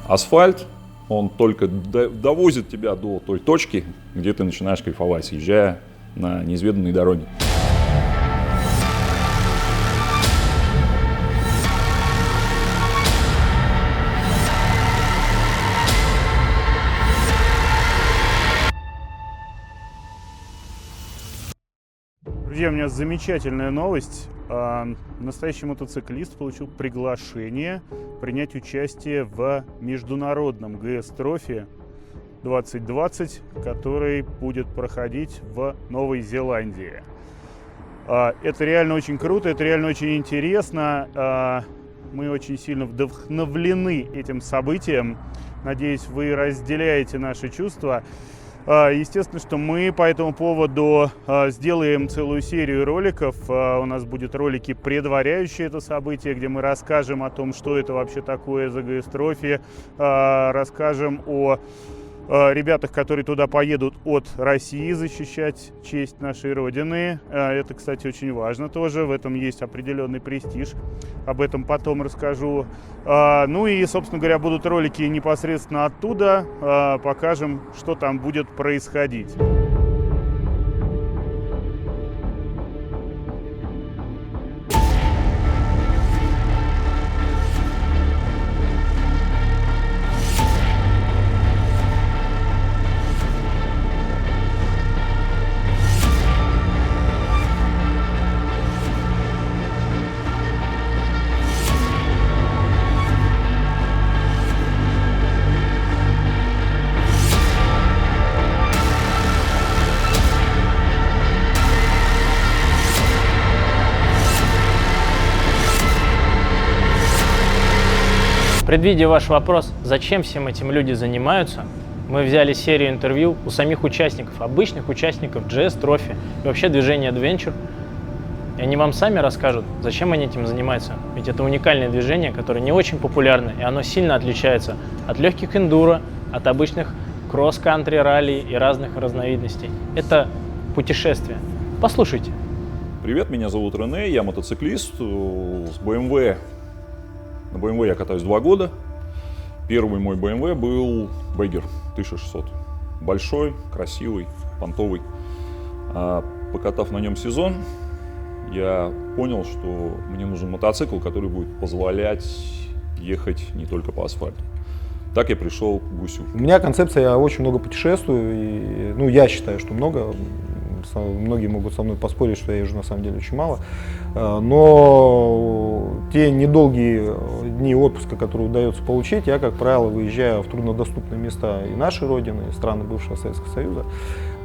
Асфальт, он только довозит тебя до той точки, где ты начинаешь кайфовать, съезжая на неизведанные дороги. Друзья, у меня замечательная новость. Настоящий мотоциклист получил приглашение принять участие в международном ГС-трофи 2020, который будет проходить в Новой Зеландии. Это реально очень круто, это реально очень интересно. Мы очень сильно вдохновлены этим событием. Надеюсь, вы разделяете наши чувства. Естественно, что мы по этому поводу сделаем целую серию роликов. У нас будут ролики, предваряющие это событие, где мы расскажем о том, что это вообще такое за ГС-трофи, расскажем о ребятах, которые туда поедут от России защищать честь нашей Родины. Это, кстати, очень важно тоже. В этом есть определенный престиж. Об этом потом расскажу. Ну и, собственно говоря, будут ролики непосредственно оттуда. Покажем, что там будет происходить. Предвидя ваш вопрос, зачем всем этим люди занимаются, мы взяли серию интервью у самих участников, обычных участников GS Trophy и вообще движения Adventure. И они вам сами расскажут, зачем они этим занимаются. Ведь это уникальное движение, которое не очень популярно, и оно сильно отличается от легких эндуро, от обычных кросс-кантри, ралли и разных разновидностей. Это путешествие. Послушайте. Привет, меня зовут Рене, я мотоциклист с BMW. На BMW я катаюсь 2 года. Первый мой BMW был Бейгер 1600. Большой, красивый, понтовый. Покатав на нем сезон, я понял, что мне нужен мотоцикл, который будет позволять ехать не только по асфальту. Так я пришел к Гусю. У меня концепция, я очень много путешествую, и, я считаю, что много. Многие могут со мной поспорить, что я езжу на самом деле очень мало. Но те недолгие дни отпуска, которые удается получить, я, как правило, выезжаю в труднодоступные места и нашей Родины, и страны бывшего Советского Союза.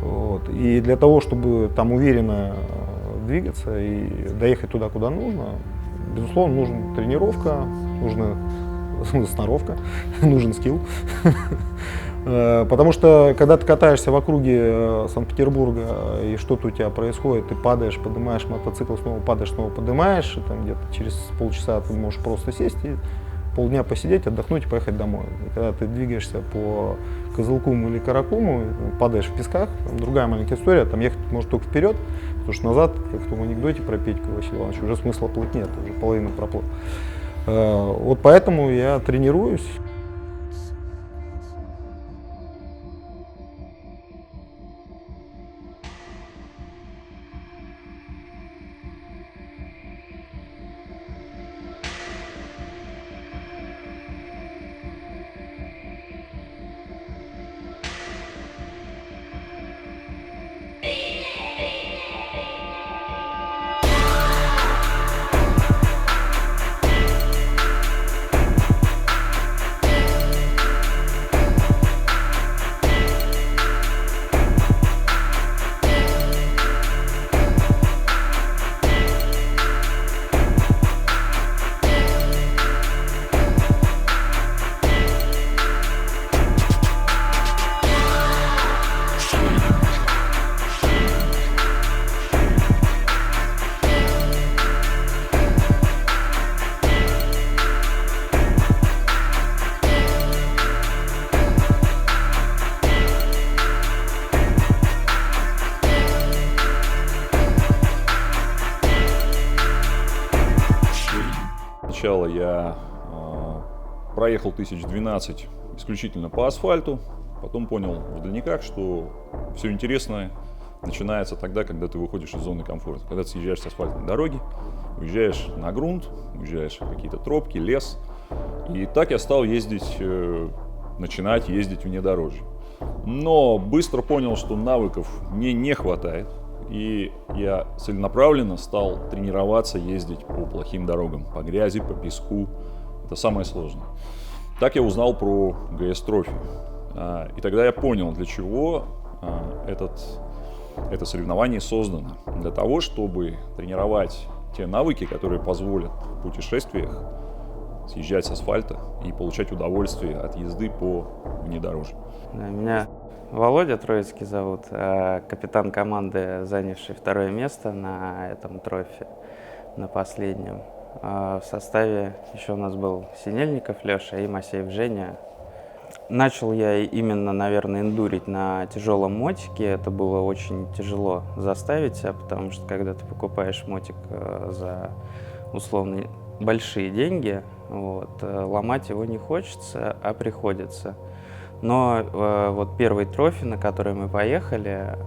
Вот. И для того, чтобы там уверенно двигаться и доехать туда, куда нужно, безусловно, нужна тренировка, нужна сноровка, нужен скилл. Потому что, когда ты катаешься в округе Санкт-Петербурга и что-то у тебя происходит, ты падаешь, поднимаешь мотоцикл, снова падаешь, снова поднимаешь, и там где-то через полчаса ты можешь просто сесть и полдня посидеть, отдохнуть и поехать домой. И когда ты двигаешься по Кызылкуму или Каракуму, падаешь в песках, там другая маленькая история, там ехать может только вперед, потому что назад, как в том анекдоте про Петьку Василия Ивановича, уже смысла плыть нет, уже половину проплыл. Вот поэтому я тренируюсь. Сначала я проехал 1012 исключительно по асфальту. Потом понял в дальниках, что все интересное начинается тогда, когда ты выходишь из зоны комфорта. Когда ты съезжаешь с асфальтной дороги, уезжаешь на грунт, уезжаешь в какие-то тропки, лес. И так я стал начинать ездить внедорожье. Но быстро понял, что навыков мне не хватает. И я целенаправленно стал тренироваться ездить по плохим дорогам, по грязи, по песку. Это самое сложное. Так я узнал про GS Trophy. И тогда я понял, для чего это соревнование создано. Для того, чтобы тренировать те навыки, которые позволят в путешествиях съезжать с асфальта и получать удовольствие от езды по внедорожью. Меня Володя Троицкий зовут, капитан команды, занявший 2-е место на этом трофе, на последнем. В составе еще у нас был Синельников Леша и Масеев Женя. Начал я именно, наверное, эндурить на тяжелом мотике. Это было очень тяжело заставить себя, потому что когда ты покупаешь мотик за условно большие деньги, ломать его не хочется, а приходится. Но вот первый трофи, на который мы поехали,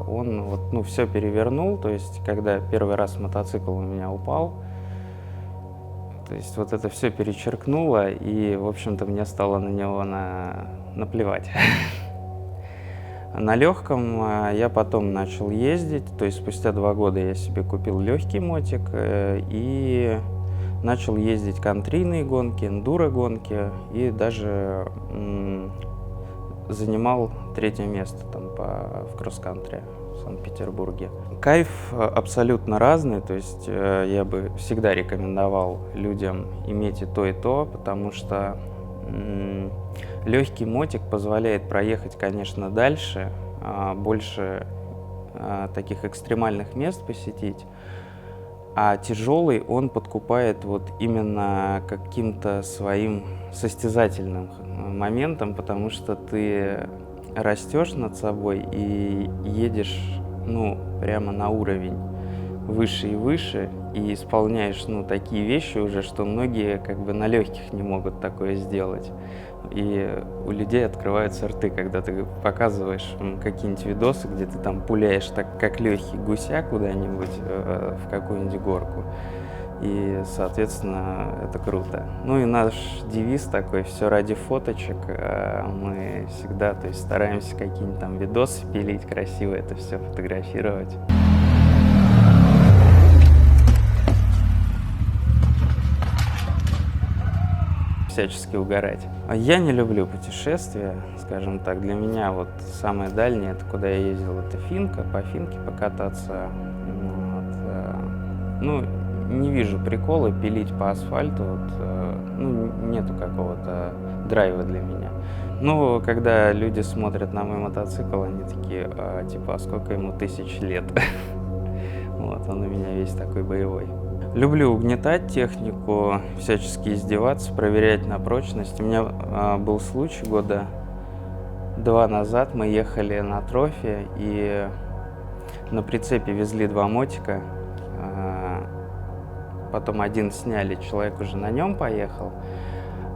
он все перевернул. То есть, когда первый раз мотоцикл у меня упал, то есть вот это все перечеркнуло, и, в общем-то, мне стало на него наплевать. На легком я потом начал ездить, то есть спустя 2 года я себе купил легкий мотик и начал ездить контрийные гонки, эндуро гонки и даже занимал 3-е место там в кросс-кантри в Санкт-Петербурге. Кайф абсолютно разный, то есть я бы всегда рекомендовал людям иметь и то, потому что легкий мотик позволяет проехать, конечно, дальше, больше таких экстремальных мест посетить, а тяжелый он подкупает вот именно каким-то своим состязательным моментом, потому что ты растешь над собой и едешь, прямо на уровень выше и выше, и исполняешь, такие вещи уже, что многие как бы на легких не могут такое сделать. И у людей открываются рты, когда ты показываешь какие-нибудь видосы, где ты там пуляешь так, как легкий гуся куда-нибудь в какую-нибудь горку. И, соответственно, это круто. Ну и наш девиз такой: все ради фоточек. Мы всегда, то есть, стараемся какие-нибудь там видосы пилить, красиво это все фотографировать. Всячески угорать. Я не люблю путешествия, скажем так. Для меня вот самое дальнее, это куда я ездил, это Финка, по Финке покататься. Не вижу прикола пилить по асфальту, нету какого-то драйва для меня. Когда люди смотрят на мой мотоцикл, они такие, а сколько ему 1000 лет? Он у меня весь такой боевой. Люблю угнетать технику, всячески издеваться, проверять на прочность. У меня был случай 2 года назад, мы ехали на трофе и на прицепе везли 2 мотика. Потом один сняли, человек уже на нем поехал,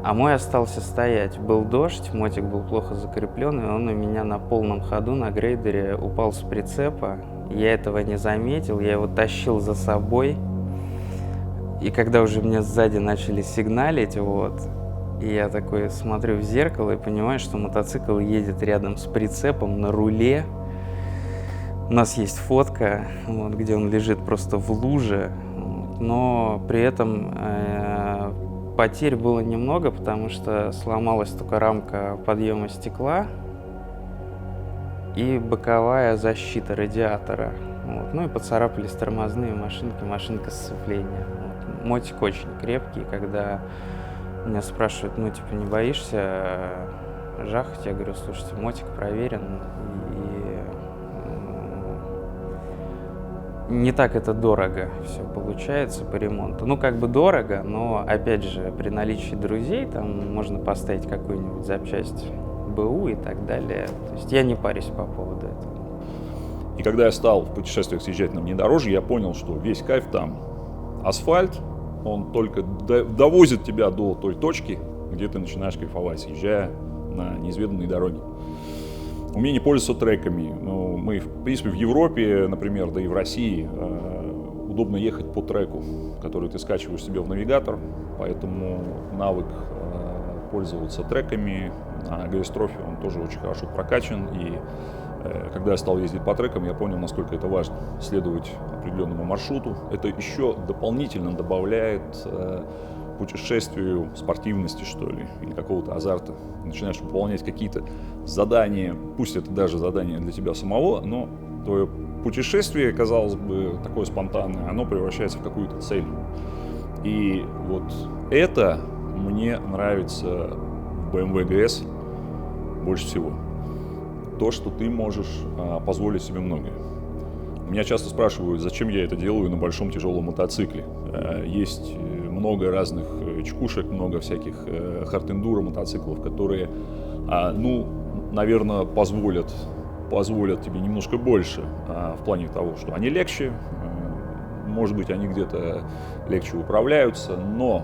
а мой остался стоять. Был дождь, мотик был плохо закреплен, и он у меня на полном ходу на грейдере упал с прицепа. Я этого не заметил, я его тащил за собой. И когда уже мне сзади начали сигналить, и я такой смотрю в зеркало и понимаю, что мотоцикл едет рядом с прицепом на руле. У нас есть фотка, где он лежит просто в луже. Но при этом потерь было немного, потому что сломалась только рамка подъема стекла и боковая защита радиатора. И поцарапались тормозные машинки, машинка сцепления. Мотик очень крепкий. Когда меня спрашивают, не боишься жахать? Я говорю, слушайте, мотик проверен. Не так это дорого все получается по ремонту. Дорого, но, опять же, при наличии друзей там можно поставить какую-нибудь запчасть БУ и так далее. То есть я не парюсь по поводу этого. И когда я стал в путешествиях съезжать на внедорожье, я понял, что весь кайф там. Асфальт, он только довозит тебя до той точки, где ты начинаешь кайфовать, езжая на неизведанные дороги. Умение пользоваться треками. Ну, мы, в принципе, в Европе, например, да и в России удобно ехать по треку, который ты скачиваешь себе в навигатор, поэтому навык пользоваться треками на GS Trophy, он тоже очень хорошо прокачан, и когда я стал ездить по трекам, я понял, насколько это важно, следовать определенному маршруту. Это еще дополнительно добавляет путешествию спортивности, что ли, или какого-то азарта. Начинаешь выполнять какие-то задания, пусть это даже задание для тебя самого, но твое путешествие, казалось бы, такое спонтанное, оно превращается в какую-то цель. И вот это мне нравится в BMW GS больше всего. То, что ты можешь позволить себе многое. Меня часто спрашивают, зачем я это делаю на большом тяжелом мотоцикле. Есть много разных чекушек, много всяких хард-эндуро мотоциклов, которые, ну, наверное, позволят тебе немножко больше в плане того, что они легче, может быть, они где-то легче управляются, но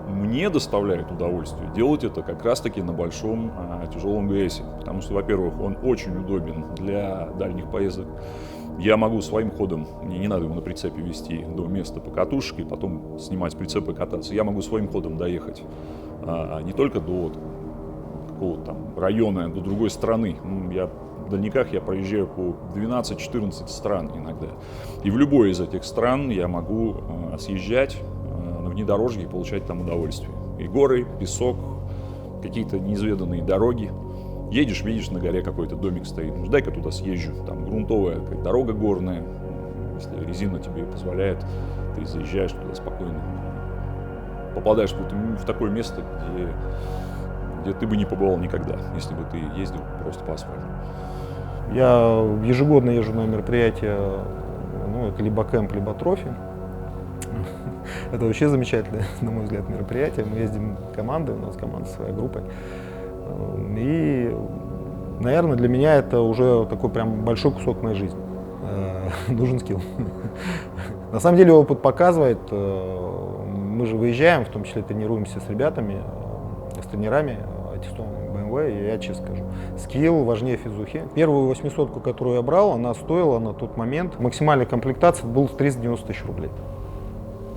мне доставляет удовольствие делать это как раз-таки на большом тяжелом ГС, потому что, во-первых, он очень удобен для дальних поездок. Я могу своим ходом, мне не надо его на прицепе везти до места покатушки, потом снимать прицеп и кататься. Я могу своим ходом доехать не только до какого-то там района, до другой страны. Я в дальниках я проезжаю по 12-14 стран иногда. И в любой из этих стран я могу съезжать на внедорожье и получать там удовольствие. И горы, песок, какие-то неизведанные дороги. Едешь, видишь, на горе какой-то домик стоит. Ну, дай-ка туда съезжу. Там грунтовая дорога горная. Если резина тебе позволяет, ты заезжаешь туда спокойно. Попадаешь в такое место, где ты бы не побывал никогда, если бы ты ездил просто по асфальту. Я ежегодно езжу на мероприятия, ну, это либо кэмп, либо трофи. Это вообще замечательное, на мой взгляд, мероприятие. Мы ездим командой, у нас команда своя группа. И, наверное, для меня это уже такой прям большой кусок моей жизни. Нужен скилл. На самом деле опыт показывает, мы же выезжаем, в том числе тренируемся с ребятами, с тренерами, аттестованными BMW, и я честно скажу, скилл важнее физухи. Первую 800-ку, которую я брал, она стоила на тот момент, максимальная комплектация был 390 тысяч рублей.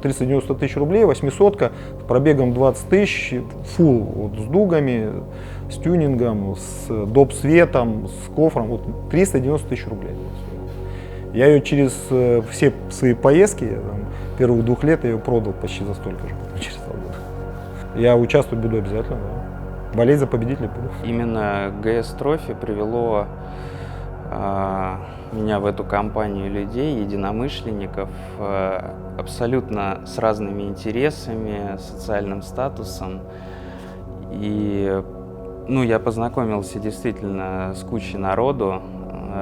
390 тысяч рублей, 800-ка с пробегом 20 тысяч, фулл, вот, с дугами, с тюнингом, с доп. Светом, с кофром, вот 390 тысяч рублей. Я ее через все свои поездки, там, первых 2 лет я ее продал почти за столько же, потом через 2 года. Я участвовать буду обязательно, да. Болеть за победителя буду. Именно GS Trophy привело меня в эту компанию людей, единомышленников, абсолютно с разными интересами, социальным статусом. И ну, я познакомился действительно с кучей народу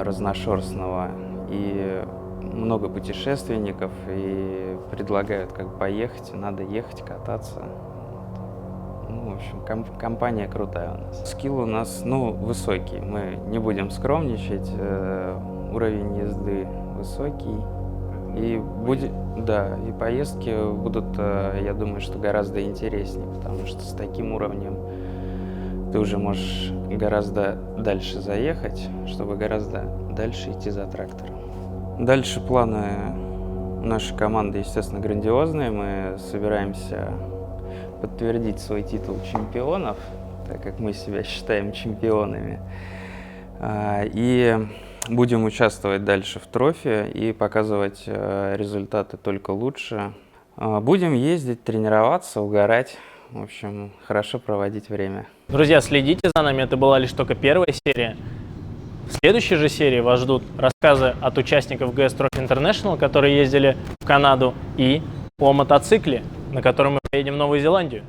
разношерстного, и много путешественников, и предлагают как поехать, надо ехать, кататься. Ну, в общем, компания крутая у нас. Скилл у нас, ну, высокий, мы не будем скромничать, уровень езды высокий. И да, и поездки будут, я думаю, что гораздо интереснее, потому что с таким уровнем ты уже можешь гораздо дальше заехать, чтобы гораздо дальше идти за трактором. Дальше планы нашей команды, естественно, грандиозные. Мы собираемся подтвердить свой титул чемпионов, так как мы себя считаем чемпионами. И будем участвовать дальше в трофе и показывать результаты только лучше. Будем ездить, тренироваться, угорать. В общем, хорошо проводить время. Друзья, следите за нами, это была лишь только первая серия. В следующей же серии вас ждут рассказы от участников GS Trophy International, которые ездили в Канаду, и о мотоцикле, на котором мы поедем в Новую Зеландию.